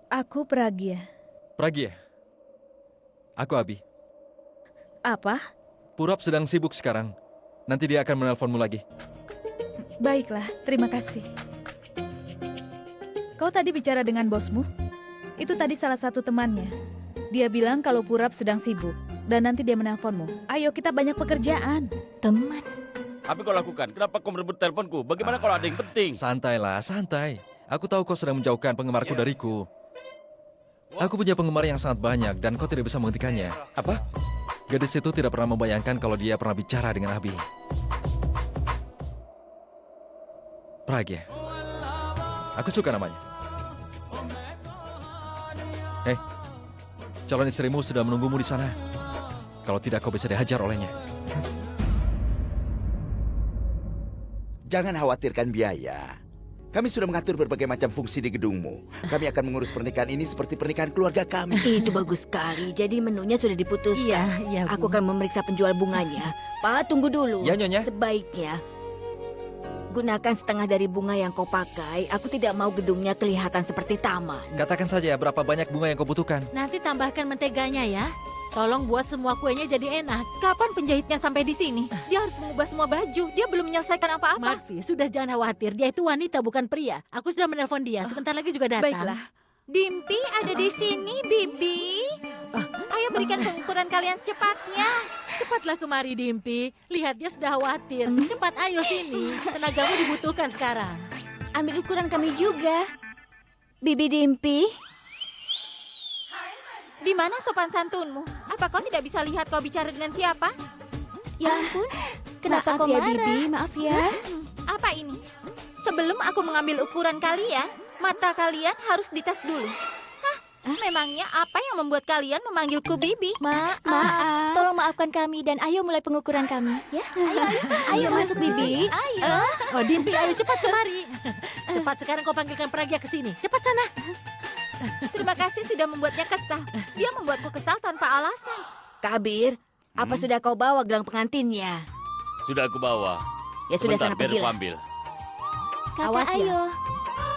Aku Pragya. Pragya. Aku Abi. Apa? Purap sedang sibuk sekarang. Nanti dia akan menelponmu lagi. Baiklah, terima kasih. Kau tadi bicara dengan bosmu? Itu tadi salah satu temannya. Dia bilang kalau Purap sedang sibuk. Dan nanti dia menelponmu. Ayo, kita banyak pekerjaan. Teman. Apa kau lakukan? Kenapa kau merebut teleponku? Bagaimana kalau ada yang penting? Santailah, santai. Aku tahu kau sedang menjauhkan penggemarku dariku. Aku punya penggemar yang sangat banyak dan kau tidak bisa menghentikannya. Apa? Gadis itu tidak pernah membayangkan kalau dia pernah bicara dengan Abi. Pragya. Aku suka namanya. Calon istrimu sudah menunggumu di sana. Kalau tidak, kau bisa dihajar olehnya. Jangan khawatirkan biaya. Kami sudah mengatur berbagai macam fungsi di gedungmu. Kami akan mengurus pernikahan ini seperti pernikahan keluarga kami. Itu bagus sekali. Jadi menunya sudah diputuskan. Iya, Aku akan memeriksa penjual bunganya. Pak, tunggu dulu. Ya, Nyonya. Sebaiknya gunakan setengah dari bunga yang kau pakai. Aku tidak mau gedungnya kelihatan seperti taman. Katakan saja berapa banyak bunga yang kau butuhkan. Nanti tambahkan menteganya ya. Tolong buat semua kuenya jadi enak. Kapan penjahitnya sampai di sini? Dia harus mengubah semua baju. Dia belum menyelesaikan apa-apa. Marfi, sudah jangan khawatir. Dia itu wanita bukan pria. Aku sudah menelpon dia. Sebentar lagi juga datang. Baiklah. Dimpi ada di sini, Bibi. Ayo berikan pengukuran kalian secepatnya. Cepatlah kemari, Dimpi. Lihat dia sudah khawatir. Cepat, ayo sini. Tenagamu dibutuhkan sekarang. Ambil ukuran kami juga. Bibi Dimpi. Di mana sopan santunmu? Apa kau tidak bisa lihat kau bicara dengan siapa? Ya ampun. Kenapa Maaf kau ya, marah? Bibi. Maaf ya. Apa ini? Sebelum aku mengambil ukuran kalian, mata kalian harus dites dulu. Hah? Memangnya apa yang membuat kalian memanggilku Bibi? Maaf. Tolong maafkan kami dan ayo mulai pengukuran kami. Ya, Ayo masuk, Bibi. Ayo. Oh, Dimpi, ayo cepat kemari. Cepat sekarang kau panggilkan Pragya ke sini. Cepat sana. Terima kasih sudah membuatnya kesal. Dia membuatku kesal tanpa alasan. Kabir, apa sudah kau bawa gelang pengantinnya? Sudah aku bawa. Ya sudah, Sebentar, sana biar aku pergilah. ambil. Awas ya.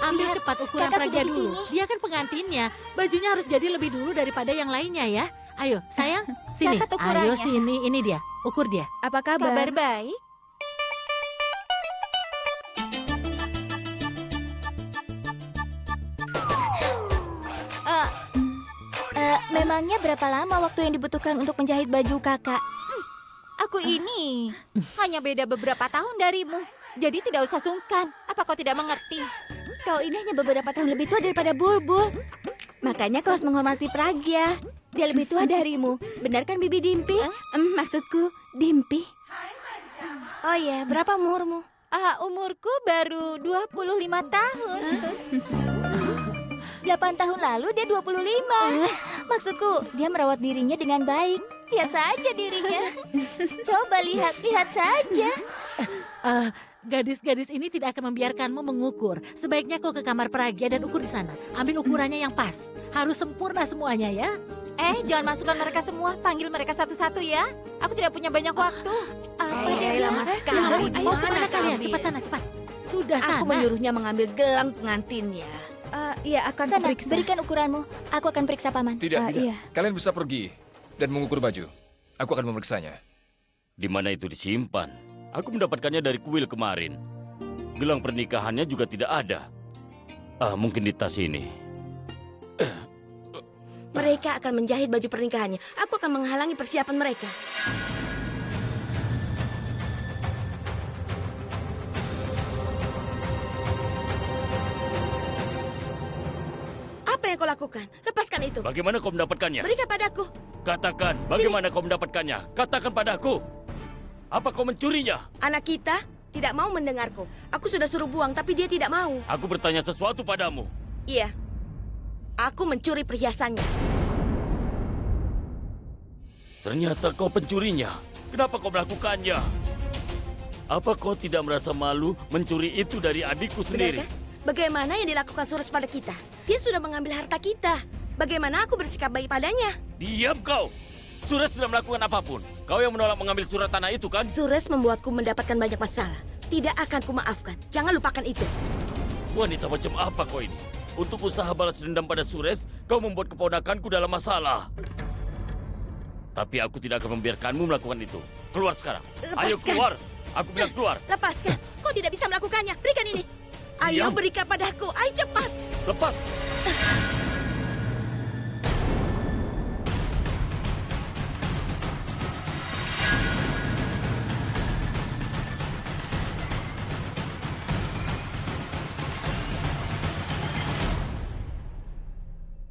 Ambil Lihat, cepat ukuran kakak Pragya sudah di dulu. sini. Dia kan pengantinnya. Bajunya harus jadi lebih dulu daripada yang lainnya ya. Ayo, sayang, sini. Catat ukurannya. Ayo sini, ini dia. Ukur dia. Apa kabar baik? Memangnya berapa lama waktu yang dibutuhkan untuk menjahit baju kakak? Aku ini hanya beda beberapa tahun darimu. Jadi tidak usah sungkan. Apa kau tidak mengerti? Kau ini hanya beberapa tahun lebih tua daripada Bulbul. Makanya kau harus menghormati Pragya. Dia lebih tua darimu. Benar kan, Bibi Dimpi? Maksudku, Dimpi. Oh iya, berapa umurmu? Umurku baru 25 tahun. 8 tahun lalu dia 25. Maksudku, dia merawat dirinya dengan baik. Lihat saja dirinya. Coba lihat saja. Gadis-gadis ini tidak akan membiarkanmu mengukur. Sebaiknya kau ke kamar Pragya dan ukur di sana. Ambil ukurannya yang pas. Harus sempurna semuanya ya. Jangan masukkan mereka semua. Panggil mereka satu-satu ya. Aku tidak punya banyak waktu. Apa dia lama bilang? sekali. Ayo Mana kemana kalian? kami? Cepat sana, cepat. Sudah sana. Aku menyuruhnya mengambil gelang pengantinnya. Iya, akan Sana, kuperiksa. berikan ukuranmu. Aku akan periksa paman. Tidak. Iya. Kalian bisa pergi dan mengukur baju. Aku akan memeriksanya. Di mana itu disimpan? Aku mendapatkannya dari kuil kemarin. Gelang pernikahannya juga tidak ada. Mungkin di tas ini. Mereka akan menjahit baju pernikahannya. Aku akan menghalangi persiapan mereka. Apa yang kau lakukan? Lepaskan itu. Bagaimana kau mendapatkannya? Berikan padaku. Katakan, bagaimana kau mendapatkannya? Katakan padaku. Apa kau mencurinya? Anak kita tidak mau mendengarku. Aku sudah suruh buang, tapi dia tidak mau. Aku bertanya sesuatu padamu. Iya. Aku mencuri perhiasannya. Ternyata kau pencurinya. Kenapa kau melakukannya? Apa kau tidak merasa malu mencuri itu dari adikku sendiri? Benarkah? Bagaimana yang dilakukan Sures pada kita? Dia sudah mengambil harta kita. Bagaimana aku bersikap baik padanya? Diam kau! Sures tidak melakukan apapun. Kau yang menolak mengambil surat tanah itu kan? Sures membuatku mendapatkan banyak masalah. Tidak akan kumaafkan. Jangan lupakan itu. Wanita macam apa kau ini? Untuk usaha balas dendam pada Suresh, kau membuat keponakanku dalam masalah. Tapi aku tidak akan membiarkanmu melakukan itu. Keluar sekarang. Ayo Lepaskan. keluar. Aku bilang keluar. Lepaskan. Kau tidak bisa melakukannya. Berikan ini. Ayo Diam. berikan padaku. Ayo cepat. Lepas.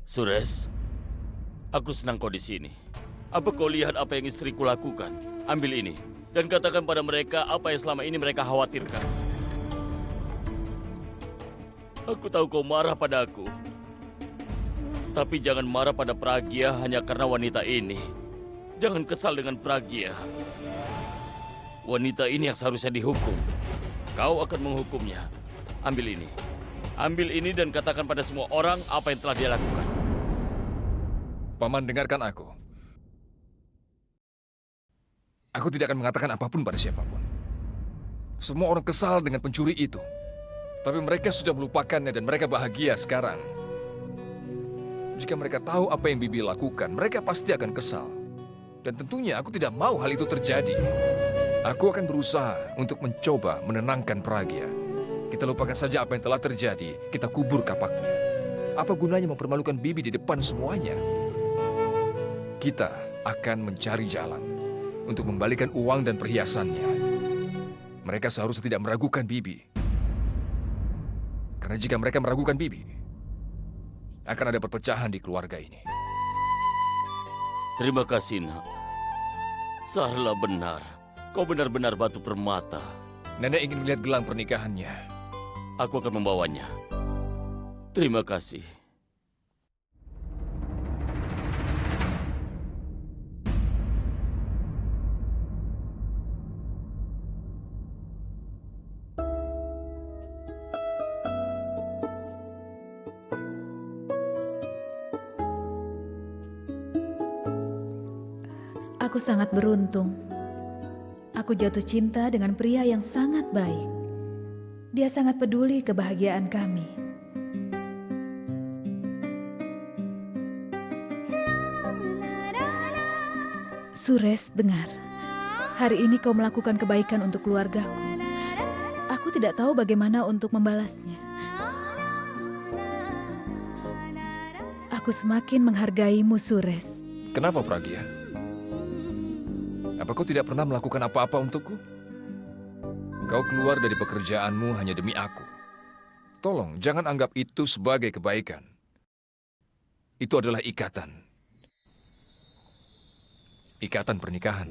Suresh, aku senang kau di sini. Apa kau lihat apa yang istriku lakukan? Ambil ini dan katakan pada mereka apa yang selama ini mereka khawatirkan. Aku tahu kau marah pada aku. Tapi jangan marah pada Pragya hanya karena wanita ini. Jangan kesal dengan Pragya. Wanita ini yang seharusnya dihukum. Kau akan menghukumnya. Ambil ini. Ambil ini dan katakan pada semua orang apa yang telah dia lakukan. Paman, dengarkan aku. Aku tidak akan mengatakan apapun pada siapapun. Semua orang kesal dengan pencuri itu. Tapi mereka sudah melupakannya dan mereka bahagia sekarang. Jika mereka tahu apa yang Bibi lakukan, mereka pasti akan kesal. Dan tentunya aku tidak mau hal itu terjadi. Aku akan berusaha untuk mencoba menenangkan Pragya. Kita lupakan saja apa yang telah terjadi. Kita kubur kapaknya. Apa gunanya mempermalukan Bibi di depan semuanya? Kita akan mencari jalan untuk membalikan uang dan perhiasannya. Mereka seharusnya tidak meragukan Bibi. Karena jika mereka meragukan Bibi, akan ada perpecahan di keluarga ini. Terima kasih, nak. Sarla benar. Kau benar-benar batu permata. Nenek ingin melihat gelang pernikahannya. Aku akan membawanya. Terima kasih. Aku sangat beruntung. Aku jatuh cinta dengan pria yang sangat baik. Dia sangat peduli kebahagiaan kami. Suresh, dengar. Hari ini kau melakukan kebaikan untuk keluargaku. Aku tidak tahu bagaimana untuk membalasnya. Aku semakin menghargaimu, Suresh. Kenapa, Pragya? Apa kau tidak pernah melakukan apa-apa untukku? Kau keluar dari pekerjaanmu hanya demi aku. Tolong, jangan anggap itu sebagai kebaikan. Itu adalah ikatan. Ikatan pernikahan.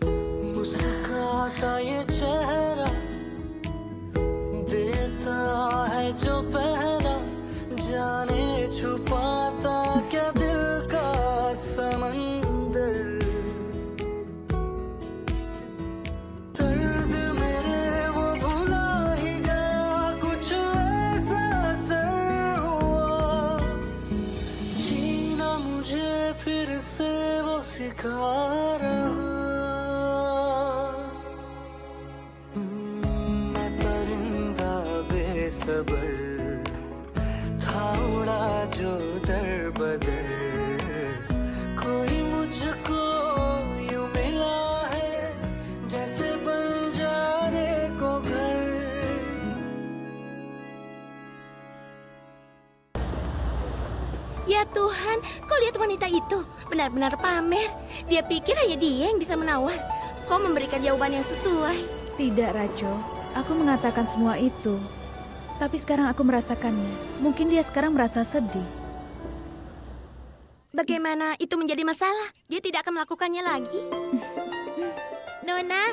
मुस्कुराता ये चेहरा देता है जो पहरा जाने छुपाता क्या दिल का समंदर दर्द मेरे वो भुला ही गया कुछ ऐसा असर हुआ जीना मुझे फिर से वो सिखा रहा मैं परिंदा बेसबर था उड़ा जो दर बदर कोई मुझको यूं मिला है जैसे बंजारे को घर Ya Tuhan, kau lihat wanita itu. Benar-benar pamer. Dia pikir hanya dia yang bisa menawar. Kau memberikan jawaban yang sesuai. Tidak, Rajo. Aku mengatakan semua itu. Tapi sekarang aku merasakannya. Mungkin dia sekarang merasa sedih. Bagaimana itu menjadi masalah? Dia tidak akan melakukannya lagi. Nona,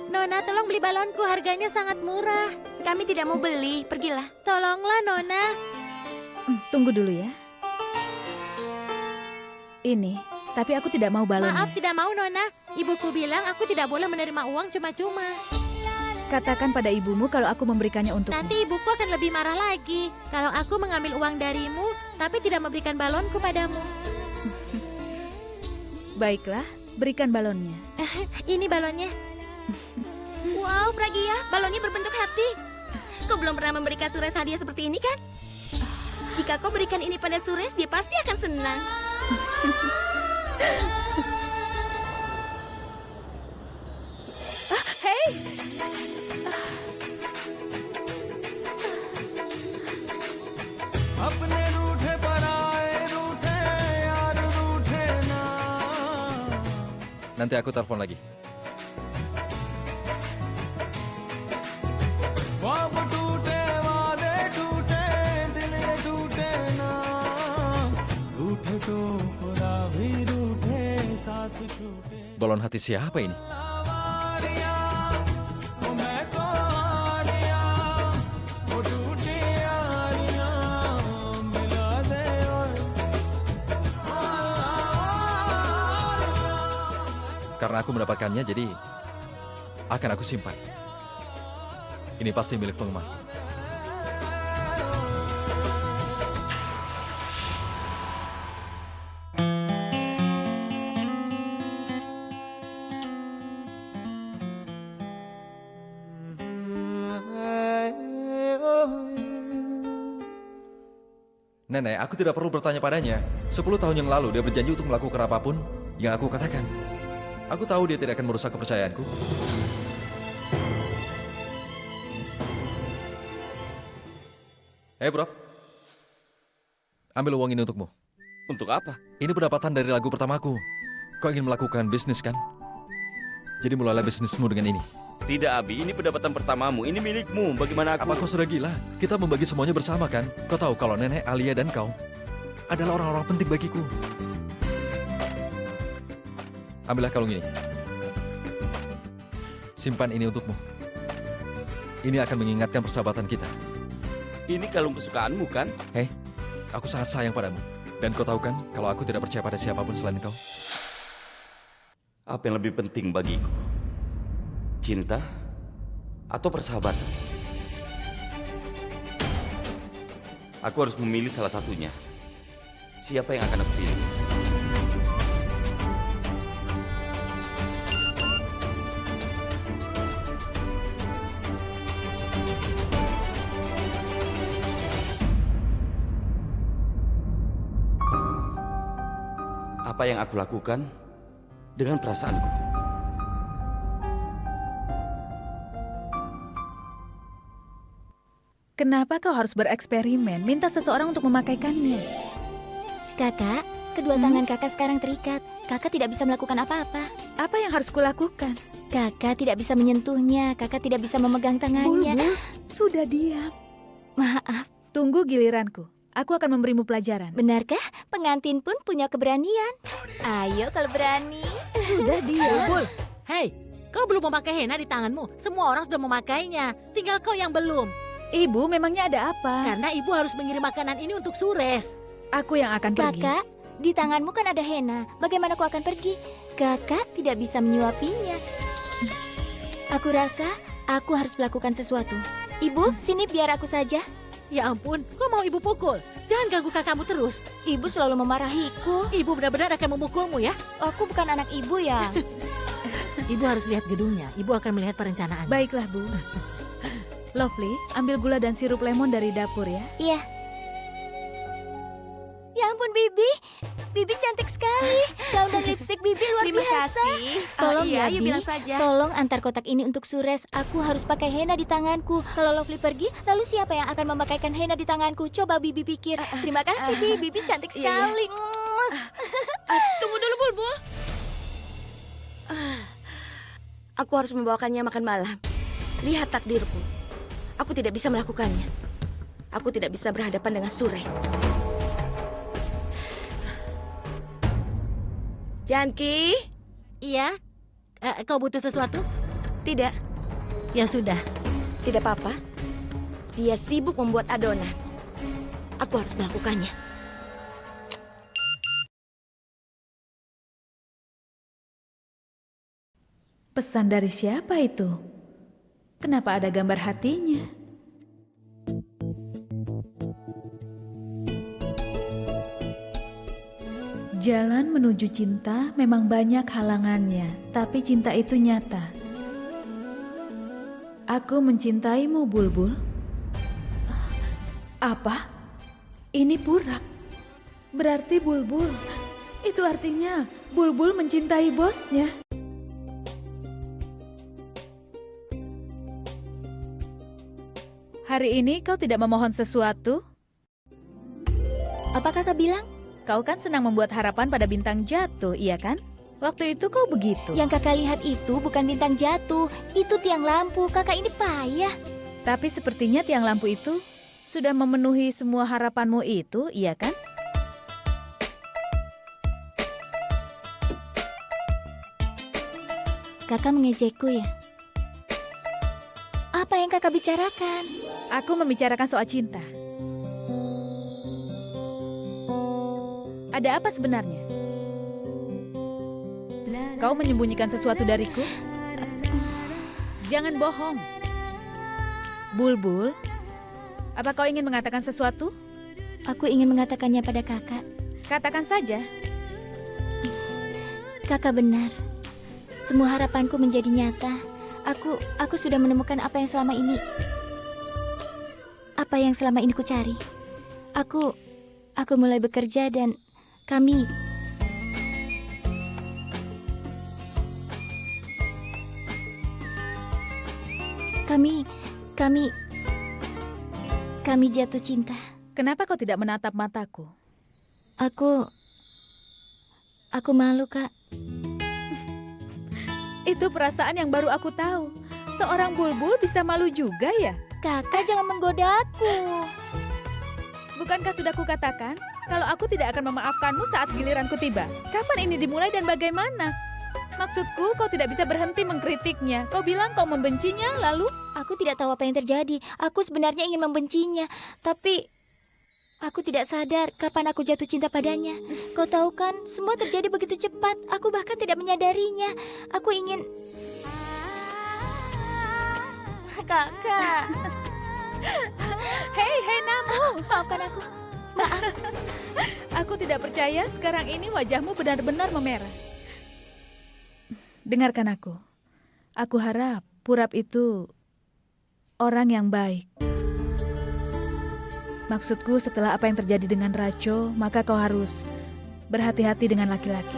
Nona tolong beli balonku, harganya sangat murah. Kami tidak mau beli, pergilah. Tolonglah Nona. Tunggu dulu ya. Ini, tapi aku tidak mau balonnya. Maaf tidak mau Nona. Ibuku bilang aku tidak boleh menerima uang cuma-cuma. Katakan pada ibumu kalau aku memberikannya untukmu. Nanti ibuku akan lebih marah lagi. Kalau aku mengambil uang darimu, tapi tidak memberikan balonku padamu. Baiklah, berikan balonnya. Ini balonnya. Wow, Pragya, balonnya berbentuk hati. Kau belum pernah memberikan Suresh hadiah seperti ini kan? Jika kau berikan ini pada Suresh, dia pasti akan senang. Nanti aku telepon lagi. Balon hati siapa ini? Karena aku mendapatkannya, jadi akan aku simpan. Ini pasti milik penggemar. Nenek, aku tidak perlu bertanya padanya. 10 tahun yang lalu dia berjanji untuk melakukan apapun yang aku katakan. Aku tahu dia tidak akan merusak kepercayaanku. Hei bro, ambil uang ini untukmu. Untuk apa? Ini pendapatan dari lagu pertamaku. Kau ingin melakukan bisnis kan? Jadi mulailah bisnismu dengan ini. Tidak, Abi. Ini pendapatan pertamamu. Ini milikmu. Bagaimana aku... Apa kau sudah gila? Kita membagi semuanya bersama kan? Kau tahu kalau Nenek, Alia, dan kau adalah orang-orang penting bagiku. Ambillah kalung ini. Simpan ini untukmu. Ini akan mengingatkan persahabatan kita. Ini kalung kesukaanmu kan? Hei, aku sangat sayang padamu. Dan kau tahu kan kalau aku tidak percaya pada siapapun selain kau? Apa yang lebih penting bagiku? Cinta atau persahabatan? Aku harus memilih salah satunya. Siapa yang akan aku pilih? Apa yang aku lakukan dengan perasaanku? Kenapa kau harus bereksperimen? Minta seseorang untuk memakaikannya. Kakak, kedua tangan kakak sekarang terikat. Kakak tidak bisa melakukan apa-apa. Apa yang harus kulakukan? Kakak tidak bisa menyentuhnya. Kakak tidak bisa memegang tangannya. Bulbul, sudah diam. Maaf. Tunggu giliranku. Aku akan memberimu pelajaran. Benarkah? Pengantin pun punya keberanian. Ayo kalau berani. Sudah diam. Bulbul, hei, kau belum memakai henna di tanganmu. Semua orang sudah memakainya. Tinggal kau yang belum. Ibu, memangnya ada apa? Karena ibu harus mengirim makanan ini untuk Suresh. Aku yang akan pergi. Kakak, di tanganmu kan ada henna. Bagaimana kau akan pergi? Kakak tidak bisa menyuapinya. Aku rasa aku harus melakukan sesuatu. Ibu, sini biar aku saja. Ya ampun, kau mau ibu pukul? Jangan ganggu kakakmu terus. Ibu selalu memarahiku. Ibu benar-benar akan memukulmu ya. Aku bukan anak ibu ya. Ibu harus lihat gedungnya. Ibu akan melihat perencanaan. Baiklah, Bu. Lovely, ambil gula dan sirup lemon dari dapur ya. Iya. Ya ampun, Bibi. Bibi cantik sekali. Gaun dan lipstik Bibi luar Terima biasa. kasih. Tolong Iya, ya, ayo Bi. bilang saja. Tolong antar kotak ini untuk Suresh. Aku harus pakai henna di tanganku. Kalau Lovely pergi, lalu siapa yang akan memakaikan henna di tanganku? Coba Bibi pikir. Terima kasih, Bibi. Bibi cantik Iya, iya. sekali. Tunggu dulu, Bulbul. Aku harus membawakannya makan malam. Lihat takdirku. Aku tidak bisa melakukannya. Aku tidak bisa berhadapan dengan Suresh. Janki? Iya? Kau butuh sesuatu? Tidak. Ya sudah. Tidak apa-apa. Dia sibuk membuat adonan. Aku harus melakukannya. Pesan dari siapa itu? Kenapa ada gambar hatinya? Jalan menuju cinta memang banyak halangannya, tapi cinta itu nyata. Aku mencintaimu, Bulbul. Apa? Ini Purap. Berarti Bulbul. Itu artinya Bulbul mencintai bosnya. Hari ini kau tidak memohon sesuatu? Apa kakak bilang? Kau kan senang membuat harapan pada bintang jatuh, iya kan? Waktu itu kau begitu. Yang kakak lihat itu bukan bintang jatuh, itu tiang lampu. Kakak ini payah. Tapi sepertinya tiang lampu itu sudah memenuhi semua harapanmu itu, iya kan? Kakak mengejekku ya? Apa yang kakak bicarakan? Aku membicarakan soal cinta. Ada apa sebenarnya? Kau menyembunyikan sesuatu dariku? Jangan bohong. Bulbul, apa kau ingin mengatakan sesuatu? Aku ingin mengatakannya pada kakak. Katakan saja. Kakak benar. Semua harapanku menjadi nyata. Aku sudah menemukan apa yang selama ini ku cari. Aku mulai bekerja dan kami jatuh cinta. Kenapa kau tidak menatap mataku? Aku malu, Kak. Itu perasaan yang baru aku tahu. Seorang Bulbul bisa malu juga ya? Kakak jangan menggodaku. Bukankah sudah kukatakan kalau aku tidak akan memaafkanmu saat giliranku tiba? Kapan ini dimulai dan bagaimana? Maksudku, kau tidak bisa berhenti mengkritiknya. Kau bilang kau membencinya, lalu? Aku tidak tahu apa yang terjadi. Aku sebenarnya ingin membencinya, tapi aku tidak sadar kapan aku jatuh cinta padanya. Kau tahu kan, semua terjadi begitu cepat. Aku bahkan tidak menyadarinya. Aku ingin... Kakak. Hei Namu. Maafkan aku. Maaf. Aku tidak percaya sekarang ini wajahmu benar-benar memerah. Dengarkan aku. Aku harap Purap itu orang yang baik. Maksudku setelah apa yang terjadi dengan Rajo, maka kau harus berhati-hati dengan laki-laki.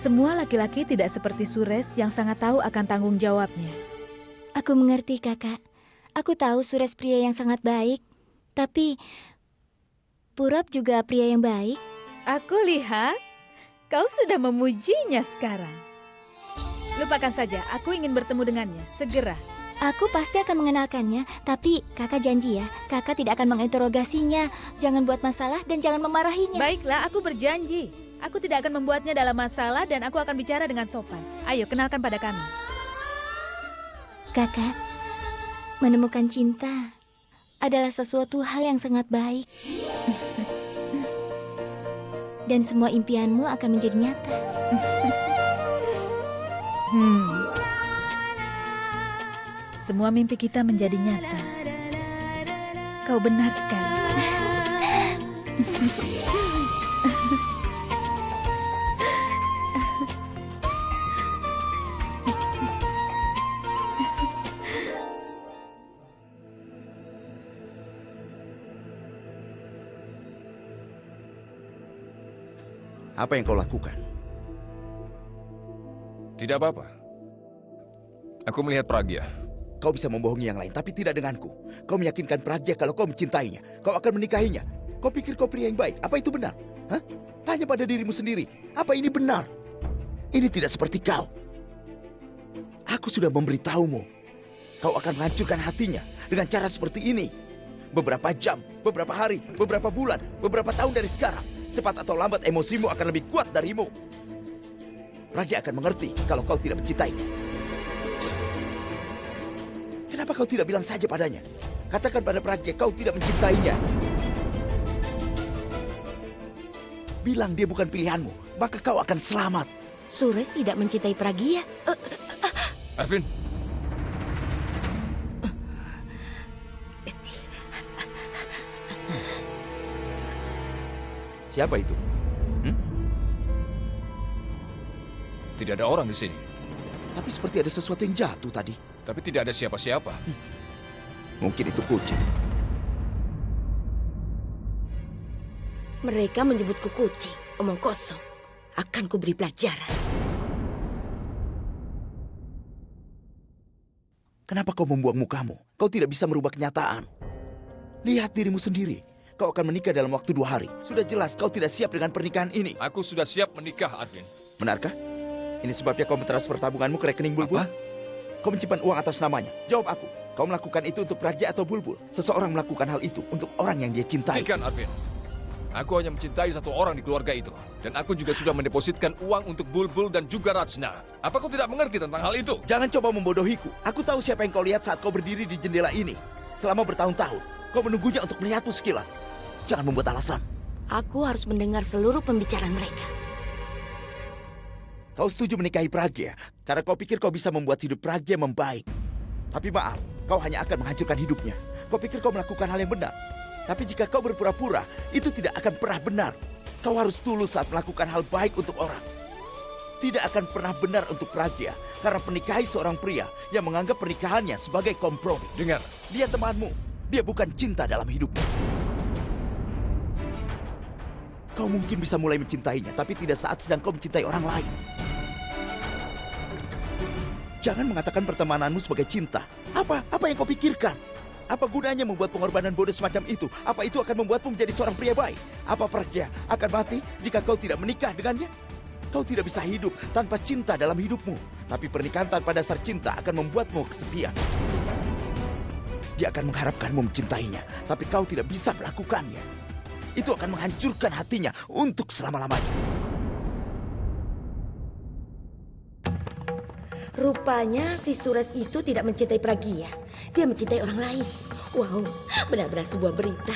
Semua laki-laki tidak seperti Sures yang sangat tahu akan tanggung jawabnya. Aku mengerti, Kakak. Aku tahu Sures pria yang sangat baik, tapi Purap juga pria yang baik. Aku lihat kau sudah memujinya sekarang. Lupakan saja, aku ingin bertemu dengannya, segera. Aku pasti akan mengenalkannya, tapi kakak janji ya, kakak tidak akan menginterogasinya. Jangan buat masalah dan jangan memarahinya. Baiklah, aku berjanji. Aku tidak akan membuatnya dalam masalah dan aku akan bicara dengan sopan. Ayo, kenalkan pada kami. Kakak, menemukan cinta adalah sesuatu hal yang sangat baik. Dan semua impianmu akan menjadi nyata. Semua mimpi kita menjadi nyata. Kau benar sekali. Apa yang kau lakukan? Tidak apa-apa. Aku melihat Pragya. Kau bisa membohongi yang lain, tapi tidak denganku. Kau meyakinkan Pragya kalau kau mencintainya. Kau akan menikahinya. Kau pikir kau pria yang baik. Apa itu benar? Hah? Tanya pada dirimu sendiri. Apa ini benar? Ini tidak seperti kau. Aku sudah memberitahumu. Kau akan menghancurkan hatinya dengan cara seperti ini. Beberapa jam, beberapa hari, beberapa bulan, beberapa tahun dari sekarang. Cepat atau lambat emosimu akan lebih kuat darimu. Pragya akan mengerti kalau kau tidak mencintai. Kenapa kau tidak bilang saja padanya? Katakan pada Pragya kau tidak mencintainya. Bilang dia bukan pilihanmu, maka kau akan selamat. Sures tidak mencintai Pragya. Arvin. Siapa itu? Tidak ada orang di sini. Tapi seperti ada sesuatu yang jatuh tadi. Tapi tidak ada siapa-siapa. Mungkin itu kucing. Mereka menyebutku kucing, omong kosong. Akan kuberi pelajaran. Kenapa kau membuang mukamu? Kau tidak bisa merubah kenyataan. Lihat dirimu sendiri. Kau akan menikah dalam waktu 2 hari. Sudah jelas kau tidak siap dengan pernikahan ini. Aku sudah siap menikah, Arvin. Benarkah? Ini sebabnya kau mentransfer tabunganmu ke rekening Bulbul? Kau menyimpan uang atas namanya. Jawab aku. Kau melakukan itu untuk Pragya atau Bulbul? Seseorang melakukan hal itu untuk orang yang dia cintai. Bukan, Arvin. Aku hanya mencintai satu orang di keluarga itu. Dan aku juga sudah mendepositkan uang untuk Bulbul dan juga Rajna. Apa kau tidak mengerti tentang hal itu? Jangan coba membodohiku. Aku tahu siapa yang kau lihat saat kau berdiri di jendela ini. Selama bertahun-tahun, kau menunggunya untuk melihatmu sekilas. Jangan membuat alasan. Aku harus mendengar seluruh pembicaraan mereka. Kau setuju menikahi Pragya karena kau pikir kau bisa membuat hidup Pragya membaik. Tapi maaf, kau hanya akan menghancurkan hidupnya. Kau pikir kau melakukan hal yang benar. Tapi jika kau berpura-pura, itu tidak akan pernah benar. Kau harus tulus saat melakukan hal baik untuk orang. Tidak akan pernah benar untuk Pragya karena menikahi seorang pria yang menganggap pernikahannya sebagai kompromi. Dengar. Dia temanmu, dia bukan cinta dalam hidupmu. Kau mungkin bisa mulai mencintainya, tapi tidak saat sedang kau mencintai orang lain. Jangan mengatakan pertemananmu sebagai cinta. Apa yang kau pikirkan? Apa gunanya membuat pengorbanan bodoh semacam itu? Apa itu akan membuatmu menjadi seorang pria baik? Apa Pragya akan mati jika kau tidak menikah dengannya? Kau tidak bisa hidup tanpa cinta dalam hidupmu. Tapi pernikahan tanpa dasar cinta akan membuatmu kesepian. Dia akan mengharapkanmu mencintainya, tapi kau tidak bisa melakukannya. Itu akan menghancurkan hatinya untuk selama-lamanya. Rupanya si Suresh itu tidak mencintai Pragya. Dia mencintai orang lain. Wow, benar-benar sebuah berita.